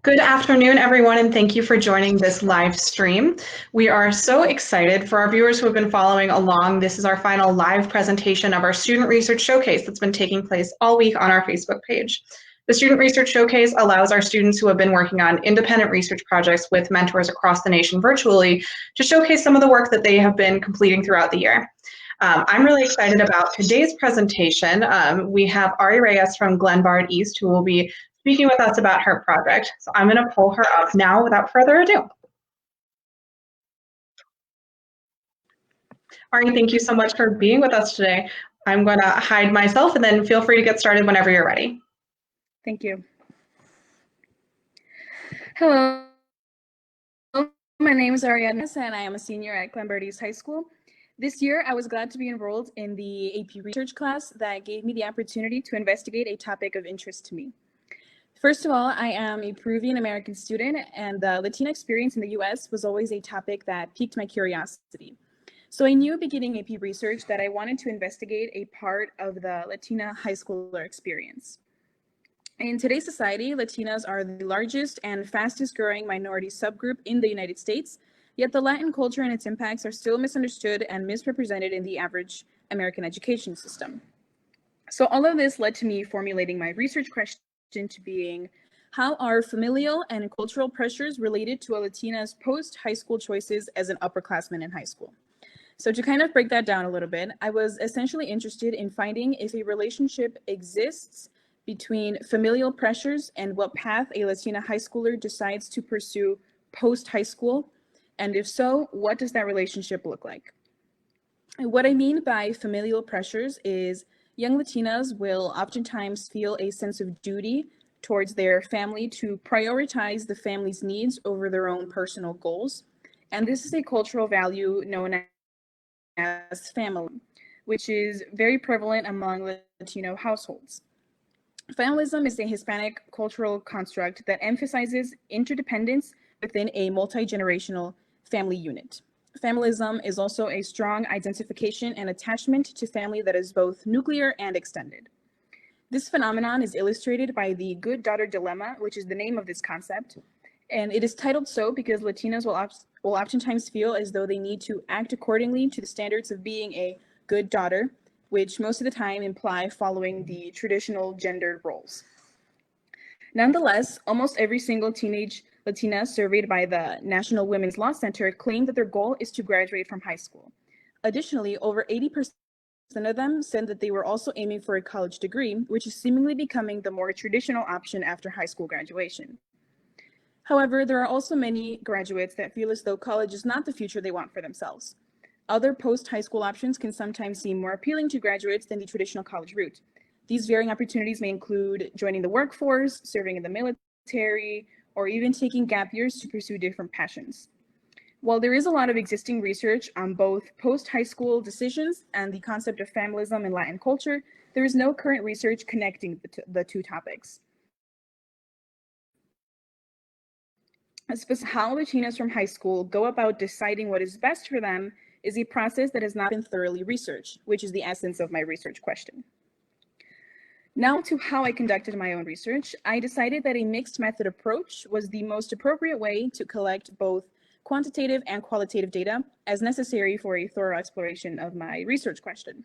Good afternoon, everyone, and thank you for joining this live stream. We are so excited. For our viewers who have been following along, this is our final live presentation of our Student Research Showcase that's been taking place all week on our Facebook page. The Student Research Showcase allows our students who have been working on independent research projects with mentors across the nation virtually to showcase some of the work that they have been completing throughout the year. I'm really excited about today's presentation. We have Reyes from Glenbard East, who will be speaking with us about her project. So I'm going to pull her up now without further ado. Ari, thank you so much for being with us today. I'm going to hide myself and then feel free to get started whenever you're ready. Thank you. Hello, my name is Ariadna and I am a senior at Glenbard East High School. This year, I was glad to be enrolled in the AP Research class that gave me the opportunity to investigate a topic of interest to me. First of all, I am a Peruvian American student, and the Latina experience in the US was always a topic that piqued my curiosity. So I knew beginning AP Research that I wanted to investigate a part of the Latina high schooler experience. In today's society, Latinas are the largest and fastest growing minority subgroup in the United States, yet the Latin culture and its impacts are still misunderstood and misrepresented in the average American education system. So all of this led to me formulating my research question to being, how are familial and cultural pressures related to a Latina's post-high school choices as an upperclassman in high school? So to kind of break that down a little bit, I was essentially interested in finding if a relationship exists between familial pressures and what path a Latina high schooler decides to pursue post-high school, and if so, what does that relationship look like? And what I mean by familial pressures is young Latinas will oftentimes feel a sense of duty towards their family to prioritize the family's needs over their own personal goals. And this is a cultural value known as family, which is very prevalent among Latino households. Familism is a Hispanic cultural construct that emphasizes interdependence within a multi-generational family unit. Familism is also a strong identification and attachment to family that is both nuclear and extended. This phenomenon is illustrated by the good daughter dilemma, which is the name of this concept. And it is titled so because Latinas will oftentimes feel as though they need to act accordingly to the standards of being a good daughter, which most of the time imply following the traditional gendered roles. Nonetheless, almost every single teenage Latina surveyed by the National Women's Law Center claimed that their goal is to graduate from high school. Additionally, over 80% of them said that they were also aiming for a college degree, which is seemingly becoming the more traditional option after high school graduation. However, there are also many graduates that feel as though college is not the future they want for themselves. Other post-high school options can sometimes seem more appealing to graduates than the traditional college route. These varying opportunities may include joining the workforce, serving in the military, or even taking gap years to pursue different passions. While there is a lot of existing research on both post-high school decisions and the concept of familism in Latin culture, there is no current research connecting the two topics. How Latinas from high school go about deciding what is best for them is a process that has not been thoroughly researched, which is the essence of my research question. Now to how I conducted my own research, I decided that a mixed method approach was the most appropriate way to collect both quantitative and qualitative data as necessary for a thorough exploration of my research question.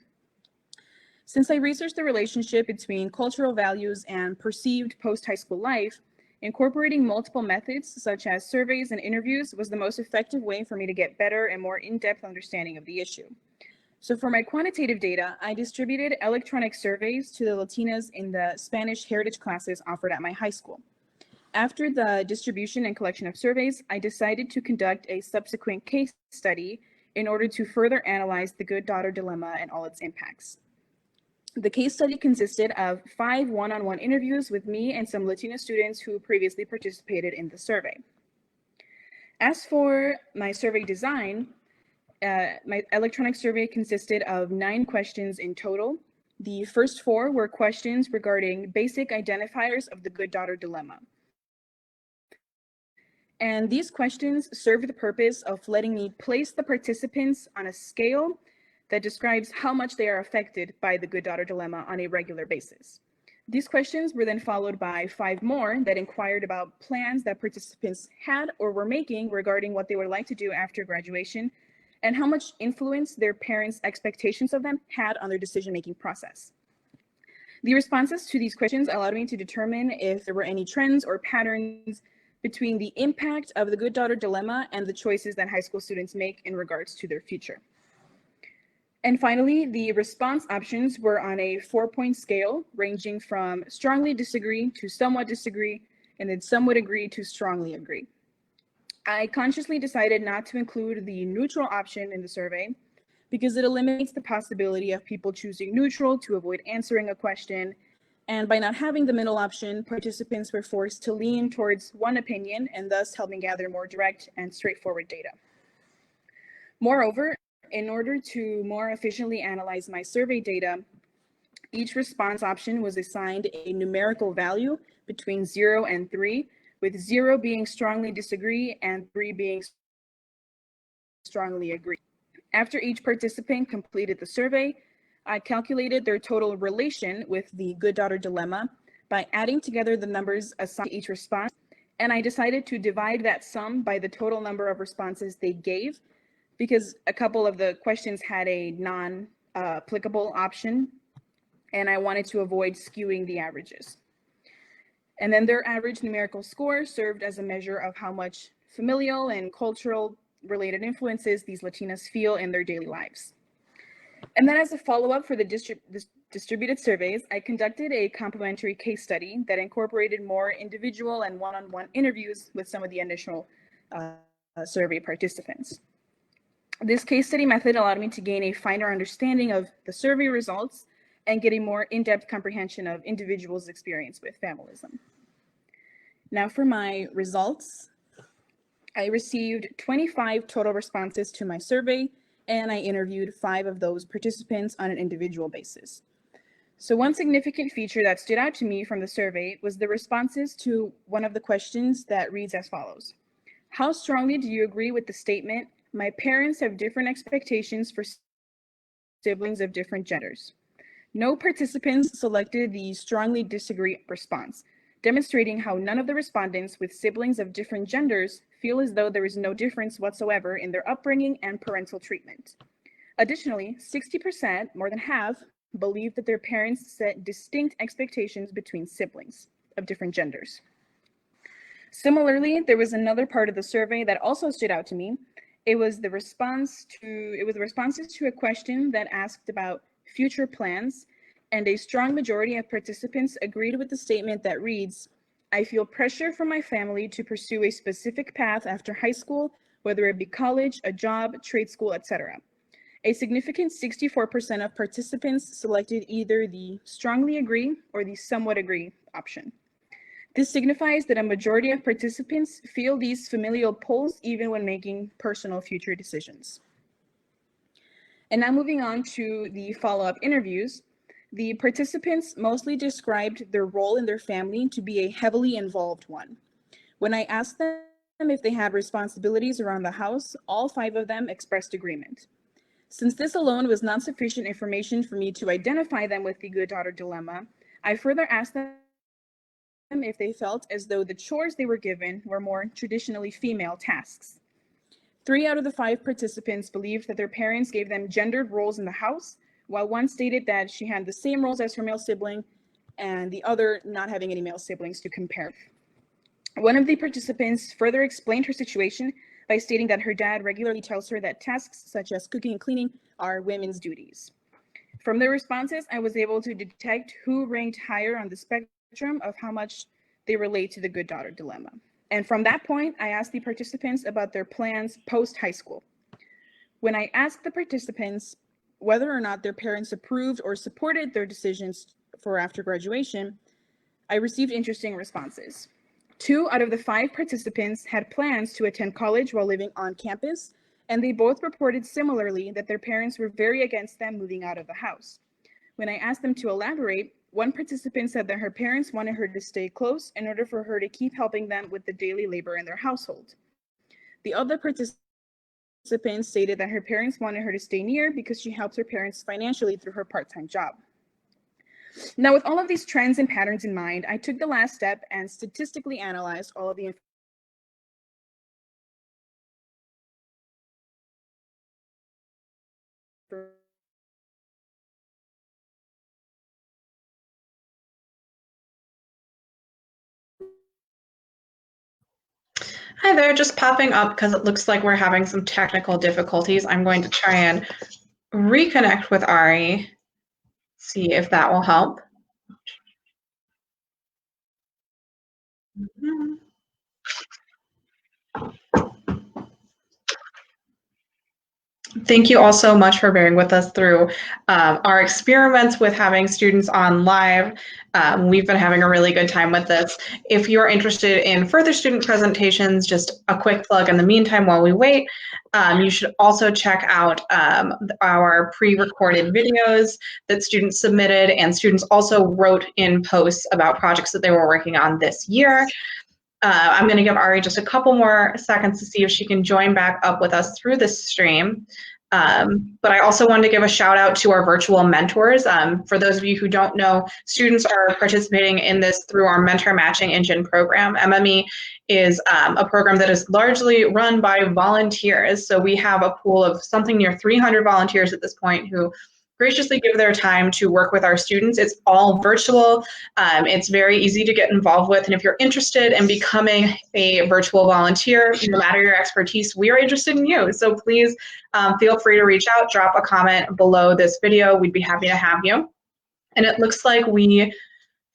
Since I researched the relationship between cultural values and perceived post-high school life, incorporating multiple methods such as surveys and interviews was the most effective way for me to get better and more in-depth understanding of the issue. So for my quantitative data, I distributed electronic surveys to the Latinas in the Spanish heritage classes offered at my high school. After the distribution and collection of surveys, I decided to conduct a subsequent case study in order to further analyze the good daughter dilemma and all its impacts. The case study consisted of 5 one-on-one interviews with me and some Latino students who previously participated in the survey. As for my survey design, my electronic survey consisted of 9 questions in total. The first 4 were questions regarding basic identifiers of the good daughter dilemma. And these questions served the purpose of letting me place the participants on a scale that describes how much they are affected by the good daughter dilemma on a regular basis. These questions were then followed by 5 more that inquired about plans that participants had or were making regarding what they would like to do after graduation and how much influence their parents' expectations of them had on their decision-making process. The responses to these questions allowed me to determine if there were any trends or patterns between the impact of the good daughter dilemma and the choices that high school students make in regards to their future. And finally, the response options were on a 4-point scale, ranging from strongly disagree to somewhat disagree, and then somewhat agree to strongly agree. I consciously decided not to include the neutral option in the survey because it eliminates the possibility of people choosing neutral to avoid answering a question. And by not having the middle option, participants were forced to lean towards one opinion and thus helping gather more direct and straightforward data. Moreover, in order to more efficiently analyze my survey data, each response option was assigned a numerical value between 0 and 3, with 0 being strongly disagree and 3 being strongly agree. After each participant completed the survey, I calculated their total relation with the good daughter dilemma by adding together the numbers assigned to each response, and I decided to divide that sum by the total number of responses they gave, because a couple of the questions had a non-applicable option, and I wanted to avoid skewing the averages. And then their average numerical score served as a measure of how much familial and cultural related influences these Latinas feel in their daily lives. And then as a follow-up for the distributed surveys, I conducted a complementary case study that incorporated more individual and one-on-one interviews with some of the initial survey participants. This case study method allowed me to gain a finer understanding of the survey results and get a more in-depth comprehension of individuals' experience with familism. Now for my results, I received 25 total responses to my survey, and I interviewed 5 of those participants on an individual basis. So one significant feature that stood out to me from the survey was the responses to one of the questions that reads as follows. How strongly do you agree with the statement, my parents have different expectations for siblings of different genders? No participants selected the strongly disagree response, demonstrating how none of the respondents with siblings of different genders feel as though there is no difference whatsoever in their upbringing and parental treatment. Additionally, 60%, more than half, believe that their parents set distinct expectations between siblings of different genders. Similarly, there was another part of the survey that also stood out to me. It was the responses to a question that asked about future plans, and a strong majority of participants agreed with the statement that reads, I feel pressure from my family to pursue a specific path after high school, whether it be college, a job, trade school, etc. A significant 64% of participants selected either the strongly agree or the somewhat agree option. This signifies that a majority of participants feel these familial pulls even when making personal future decisions. And now moving on to the follow-up interviews, the participants mostly described their role in their family to be a heavily involved one. When I asked them if they had responsibilities around the house, all 5 of them expressed agreement. Since this alone was not sufficient information for me to identify them with the good daughter dilemma, I further asked them if they felt as though the chores they were given were more traditionally female tasks. 3 out of the 5 participants believed that their parents gave them gendered roles in the house, while one stated that she had the same roles as her male sibling, and the other not having any male siblings to compare. One of the participants further explained her situation by stating that her dad regularly tells her that tasks such as cooking and cleaning are women's duties. From their responses, I was able to detect who ranked higher on the spectrum of how much they relate to the good daughter dilemma. And from that point, I asked the participants about their plans post-high school. When I asked the participants whether or not their parents approved or supported their decisions for after graduation, I received interesting responses. 2 out of the 5 participants had plans to attend college while living on campus, and they both reported similarly that their parents were very against them moving out of the house. When I asked them to elaborate, one participant said that her parents wanted her to stay close in order for her to keep helping them with the daily labor in their household. The other participant stated that her parents wanted her to stay near because she helped her parents financially through her part-time job. Now, with all of these trends and patterns in mind, I took the last step and statistically analyzed all of the information. Hi there, just popping up because it looks like we're having some technical difficulties. I'm going to try and reconnect with Ari, see if that will help. Thank you all so much for bearing with us through our experiments with having students on live. We've been having a really good time with this. If you're interested in further student presentations, just a quick plug in the meantime while we wait, you should also check out our pre-recorded videos that students submitted, and students also wrote in posts about projects that they were working on this year. I'm going to give Ari just a couple more seconds to see if she can join back up with us through this stream. But I also wanted to give a shout out to our virtual mentors. For those of you who don't know, students are participating in this through our Mentor Matching Engine program. MME is a program that is largely run by volunteers. So we have a pool of something near 300 volunteers at this point who graciously give their time to work with our students. It's all virtual. It's very easy to get involved with. And if you're interested in becoming a virtual volunteer, no matter your expertise, we are interested in you. So please feel free to reach out, drop a comment below this video. We'd be happy to have you. And it looks like we,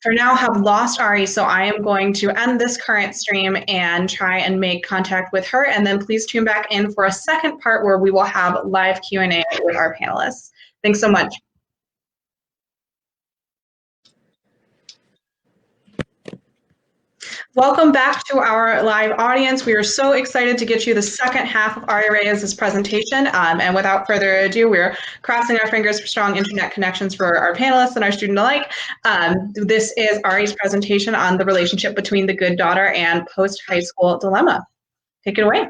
for now, have lost Ari. So I am going to end this current stream and try and make contact with her. And then please tune back in for a second part where we will have live Q&A with our panelists. Thanks so much. Welcome back to our live audience. We are so excited to get you the second half of Ari Reyes' presentation. And without further ado, we're crossing our fingers for strong internet connections for our panelists and our student alike. This is Ari's presentation on the relationship between the good daughter and post-high school dilemma. Take it away.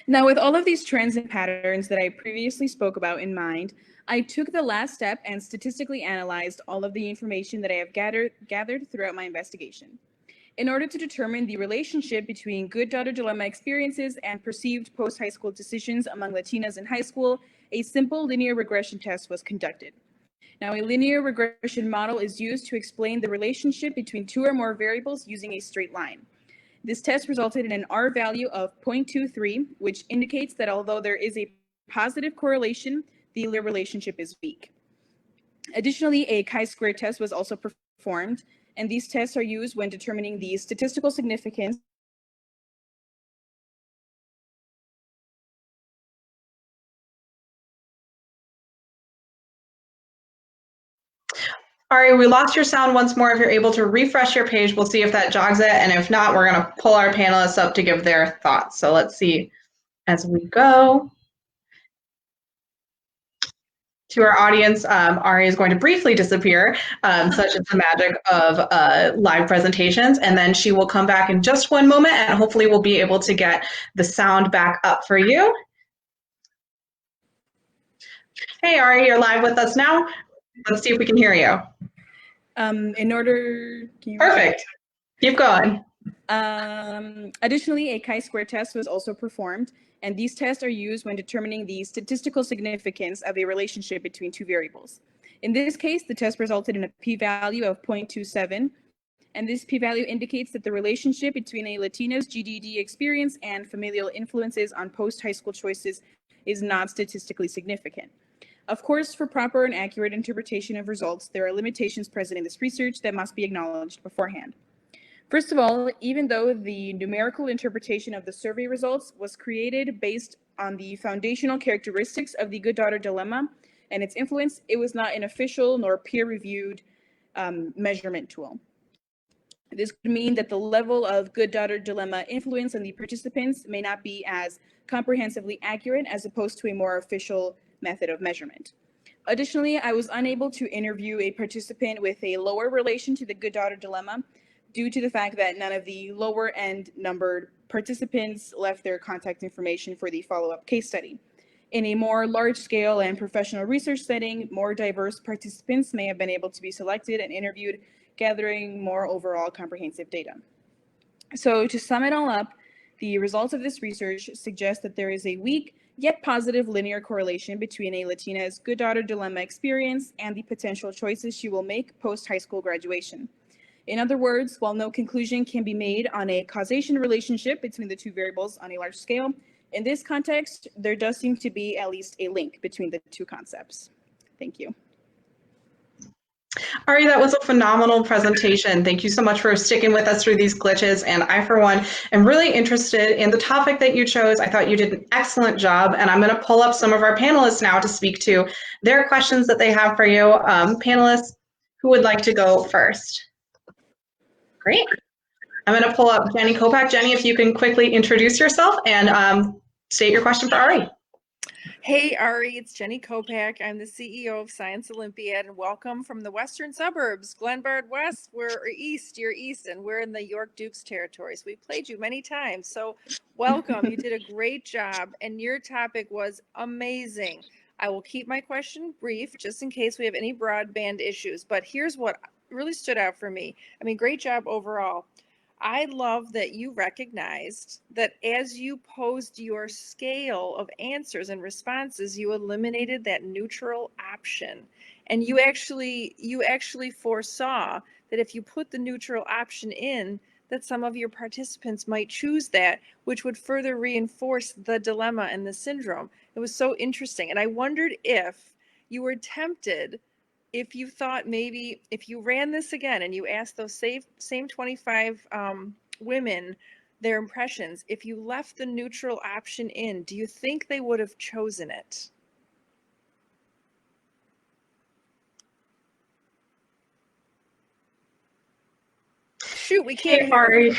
Now, with all of these trends and patterns that I previously spoke about in mind, I took the last step and statistically analyzed all of the information that I have gathered throughout my investigation. In order to determine the relationship between good daughter dilemma experiences and perceived post-high school decisions among Latinas in high school, a simple linear regression test was conducted. Now, a linear regression model is used to explain the relationship between two or more variables using a straight line. This test resulted in an R value of 0.23, which indicates that although there is a positive correlation, the relationship is weak. Additionally, a chi-square test was also performed, and these tests are used when determining the statistical significance . Ari, we lost your sound once more. If you're able to refresh your page, we'll see if that jogs it. And if not, we're going to pull our panelists up to give their thoughts. So let's see as we go. To our audience, Ari is going to briefly disappear, such is the magic of live presentations. And then she will come back in just one moment, and hopefully we'll be able to get the sound back up for you. Hey, Ari, you're live with us now. Let's see if we can hear you. Perfect. Keep going. Additionally, a chi-square test was also performed, and these tests are used when determining the statistical significance of a relationship between two variables. In this case, the test resulted in a p-value of 0.27, and this p-value indicates that the relationship between a Latina's GDD experience and familial influences on post-high school choices is not statistically significant. Of course, for proper and accurate interpretation of results, there are limitations present in this research that must be acknowledged beforehand. First of all, even though the numerical interpretation of the survey results was created based on the foundational characteristics of the good daughter dilemma and its influence, it was not an official nor peer-reviewed measurement tool. This could mean that the level of good daughter dilemma influence on the participants may not be as comprehensively accurate as opposed to a more official method of measurement. Additionally, I was unable to interview a participant with a lower relation to the good daughter dilemma due to the fact that none of the lower end numbered participants left their contact information for the follow-up case study. In a more large-scale and professional research setting, more diverse participants may have been able to be selected and interviewed, gathering more overall comprehensive data. So to sum it all up, the results of this research suggest that there is a weak yet positive linear correlation between a Latina's good daughter dilemma experience and the potential choices she will make post-high school graduation. In other words, while no conclusion can be made on a causation relationship between the two variables on a large scale, in this context, there does seem to be at least a link between the two concepts. Thank you. Ari, that was a phenomenal presentation. Thank you so much for sticking with us through these glitches. And I, for one, am really interested in the topic that you chose. I thought you did an excellent job. And I'm going to pull up some of our panelists now to speak to their questions that they have for you. Panelists, who would like to go first? Great. I'm going to pull up Jenny Kopak. Jenny, if you can quickly introduce yourself and state your question for Ari. Hey, Ari, it's Jenny Kopak. I'm the CEO of Science Olympiad, and welcome from the western suburbs, Glenbard West. We're east, you're east, and we're in the York Dukes territories. We played you many times, so welcome. You did a great job, and your topic was amazing. I will keep my question brief, just in case we have any broadband issues, but here's what really stood out for me. I mean, great job overall. I love that you recognized that as you posed your scale of answers and responses, you eliminated that neutral option. And you actually foresaw that if you put the neutral option in, that some of your participants might choose that, which would further reinforce the dilemma and the syndrome. It was so interesting. And I wondered if you were tempted, if you thought maybe if you ran this again and you asked those same 25 women their impressions, if you left the neutral option in, do you think they would have chosen it? Shoot, we can't. Hey, Ari.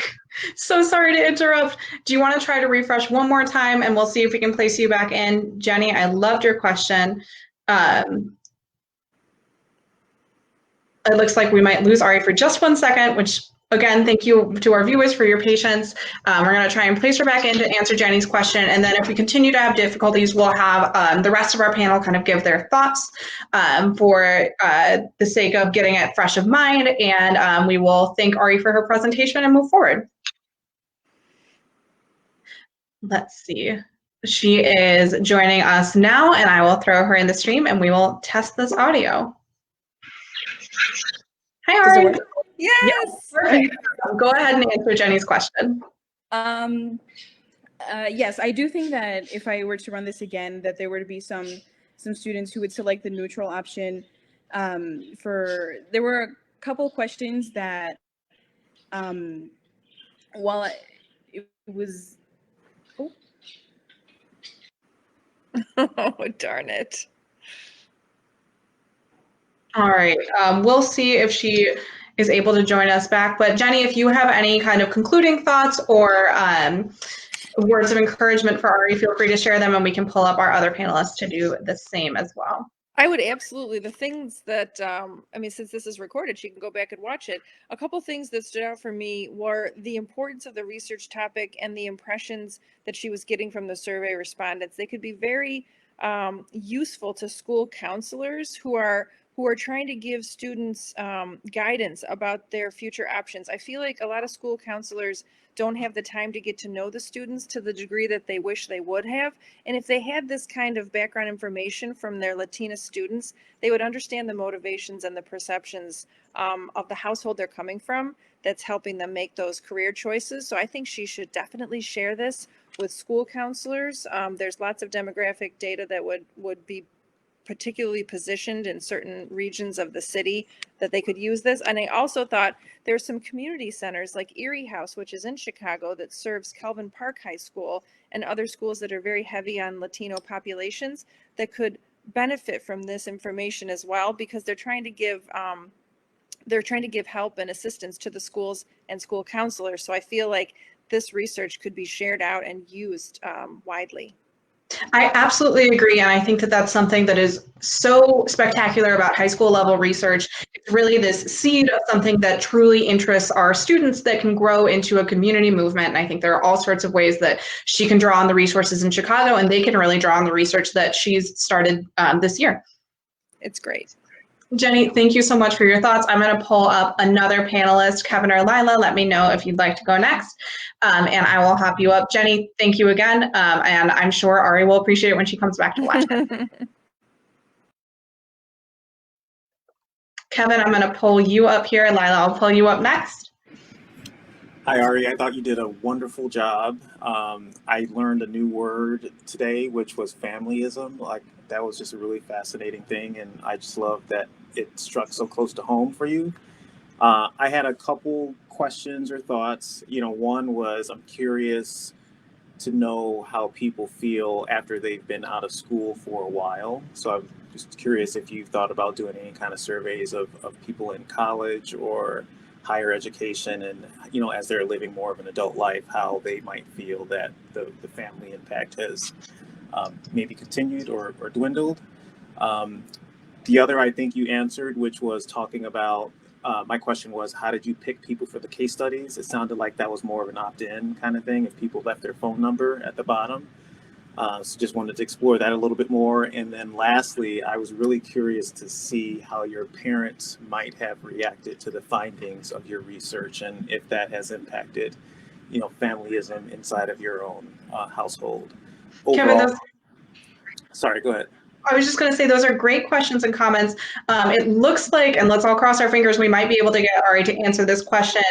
So sorry to interrupt. Do you want to try to refresh one more time and we'll see if we can place you back in? Jenny, I loved your question. It looks like we might lose Ari for just 1 second, which again, thank you to our viewers for your patience. We're going to try and place her back in to answer Jenny's question. And then if we continue to have difficulties, we'll have the rest of our panel kind of give their thoughts for the sake of getting it fresh of mind. And we will thank Ari for her presentation and move forward. Let's see. She is joining us now, and I will throw her in the stream and we will test this audio. Hi, Ari. Yes. Perfect. Go ahead and answer Jenny's question. Yes, I do think that if I were to run this again, that there were to be some students who would select the neutral option. There were a couple questions that, while it was, Oh, darn it. All right, we'll see if she is able to join us back. But Jenny, if you have any kind of concluding thoughts or words of encouragement for Ari, feel free to share them and we can pull up our other panelists to do the same as well. I would absolutely. The things that, I mean, since this is recorded, she can go back and watch it. A couple things that stood out for me were the importance of the research topic and the impressions that she was getting from the survey respondents. They could be very useful to school counselors who are trying to give students guidance about their future options. I feel like a lot of school counselors don't have the time to get to know the students to the degree that they wish they would have. And if they had this kind of background information from their Latina students, they would understand the motivations and the perceptions of the household they're coming from that's helping them make those career choices. So I think she should definitely share this with school counselors. There's lots of demographic data that would be particularly positioned in certain regions of the city that they could use this. And I also thought there's some community centers like Erie House, which is in Chicago, that serves Kelvin Park High School and other schools that are very heavy on Latino populations that could benefit from this information as well, because they're trying to give help and assistance to the schools and school counselors. So I feel like this research could be shared out and used widely. I absolutely agree. And I think that that's something that is so spectacular about high school level research. It's really this seed of something that truly interests our students that can grow into a community movement. And I think there are all sorts of ways that she can draw on the resources in Chicago, and they can really draw on the research that she's started this year. It's great. Jenny, thank you so much for your thoughts. I'm going to pull up another panelist, Kevin or Lila. Let me know if you'd like to go next, and I will hop you up. Jenny, thank you again, and I'm sure Ari will appreciate it when she comes back to watch it. Kevin, I'm going to pull you up here. Lila, I'll pull you up next. Hi, Ari. I thought you did a wonderful job. I learned a new word today, which was familyism. Like, that was just a really fascinating thing, and I just love that it struck so close to home for you. I had a couple questions or thoughts. One was I'm curious to know how people feel after they've been out of school for a while. So I'm just curious if you've thought about doing any kind of surveys of people in college or higher education, and as they're living more of an adult life, how they might feel that the family impact has maybe continued or dwindled. The other I think you answered, which was talking about, my question was, how did you pick people for the case studies? It sounded like that was more of an opt-in kind of thing, if people left their phone number at the bottom. So just wanted to explore that a little bit more. And then lastly, I was really curious to see how your parents might have reacted to the findings of your research, and if that has impacted, familyism inside of your own household. Overall, Kevin, sorry, go ahead. I was just going to say those are great questions and comments. It looks like, and let's all cross our fingers, we might be able to get Ari to answer this question.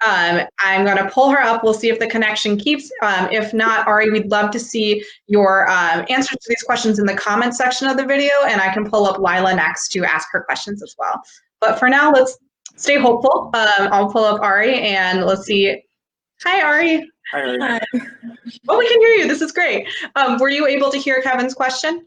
I'm going to pull her up. We'll see if the connection keeps. If not, Ari, we'd love to see your answers to these questions in the comment section of the video, and I can pull up Lila next to ask her questions as well. But for now, let's stay hopeful. I'll pull up Ari, and let's see. Hi, Ari. Hi, Ari. Hi. Oh, we can hear you. This is great. Were you able to hear Kevin's question?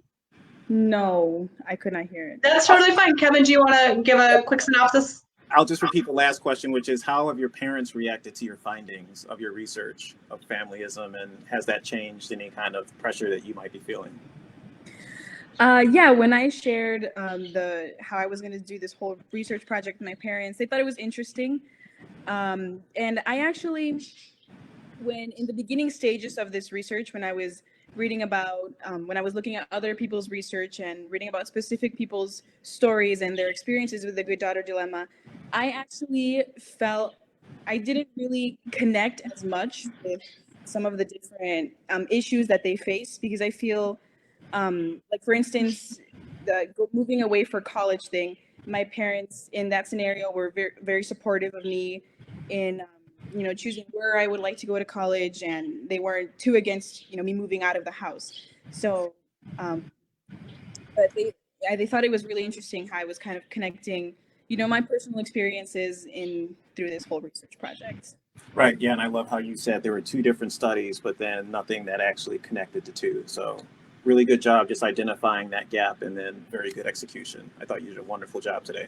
No, I could not hear it. That's totally fine. Kevin, do you want to give a quick synopsis? I'll just repeat the last question, which is, how have your parents reacted to your findings of your research of familyism, and has that changed any kind of pressure that you might be feeling? Yeah, when I shared how I was going to do this whole research project with my parents, they thought it was interesting. And I actually, when in the beginning stages of this research, when I was reading about, when I was looking at other people's research and reading about specific people's stories and their experiences with the good daughter dilemma, I actually felt I didn't really connect as much with some of the different issues that they face, because I feel like, for instance, the moving away for college thing, my parents in that scenario were very, very supportive of me in choosing where I would like to go to college, and they weren't too against me moving out of the house. So but they thought it was really interesting how I was kind of connecting my personal experiences through this whole research project. Right. Yeah. And I love how you said there were two different studies, but then nothing that actually connected the two. So really good job just identifying that gap, and then very good execution. I thought you did a wonderful job today.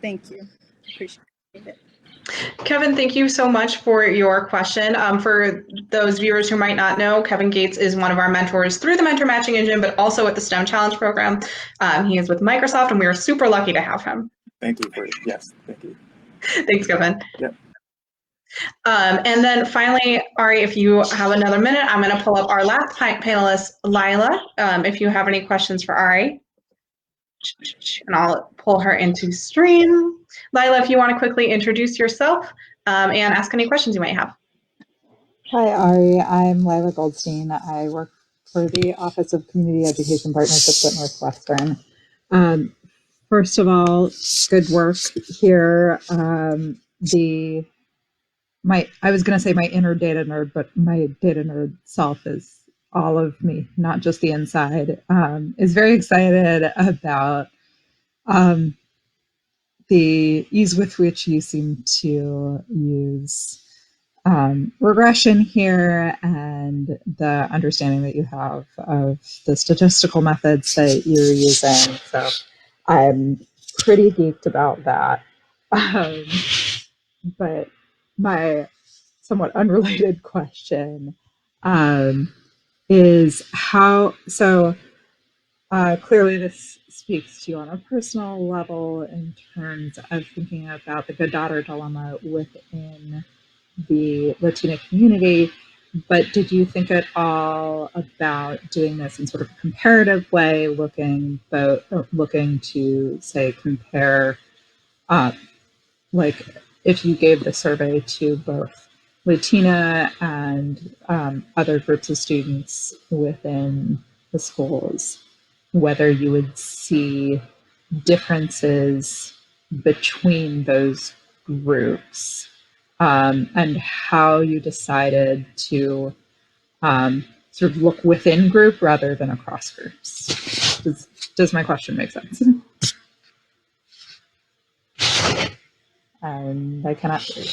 Thank you. Appreciate it. Kevin, thank you so much for your question. For those viewers who might not know, Kevin Gates is one of our mentors through the Mentor Matching Engine, but also at the STEM Challenge program. He is with Microsoft, and we are super lucky to have him. Thank you. Yes, thank you. Thanks, Kevin. Yep. And then finally, Ari, if you have another minute, I'm going to pull up our last panelist, Lila, if you have any questions for Ari. And I'll pull her into stream. Lila, if you want to quickly introduce yourself and ask any questions you might have. Hi, Ari. I'm Lila Goldstein. I work for the Office of Community Education Partnerships at Northwestern. First of all, good work here. I was going to say my inner data nerd, but my data nerd self is all of me, not just the inside. Is very excited about the ease with which you seem to use regression here, and the understanding that you have of the statistical methods that you're using. So I'm pretty geeked about that. But my somewhat unrelated question is how, so clearly this speaks to you on a personal level in terms of thinking about the good daughter dilemma within the Latina community, but did you think at all about doing this in sort of a comparative way, looking to say compare, like if you gave the survey to both Latina and other groups of students within the schools, whether you would see differences between those groups, and how you decided to sort of look within group rather than across groups. Does my question make sense? And I cannot hear you.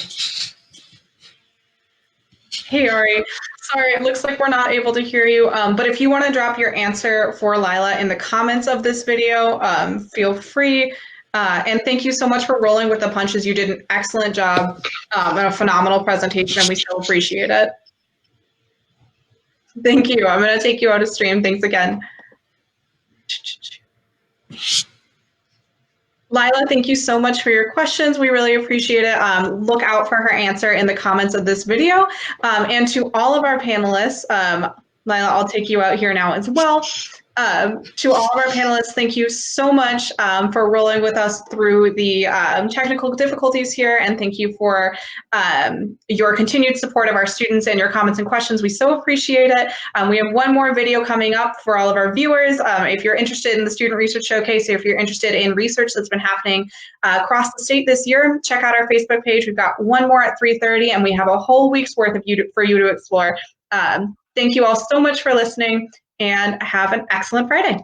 Hey, Ari. Sorry, it looks like we're not able to hear you, but if you want to drop your answer for Lila in the comments of this video, feel free. And thank you so much for rolling with the punches. You did an excellent job and a phenomenal presentation, and we so appreciate it. Thank you. I'm going to take you out of stream. Thanks again. Lila, thank you so much for your questions. We really appreciate it. Look out for her answer in the comments of this video. And to all of our panelists, Lila, I'll take you out here now as well. To all of our panelists, thank you so much for rolling with us through the technical difficulties here, and thank you for your continued support of our students and your comments and questions. We so appreciate it. We have one more video coming up for all of our viewers. If you're interested in the Student Research Showcase, or if you're interested in research that's been happening across the state this year, check out our Facebook page. We've got one more at 3:30, and we have a whole week's worth of for you to explore. Thank you all so much for listening, and have an excellent Friday.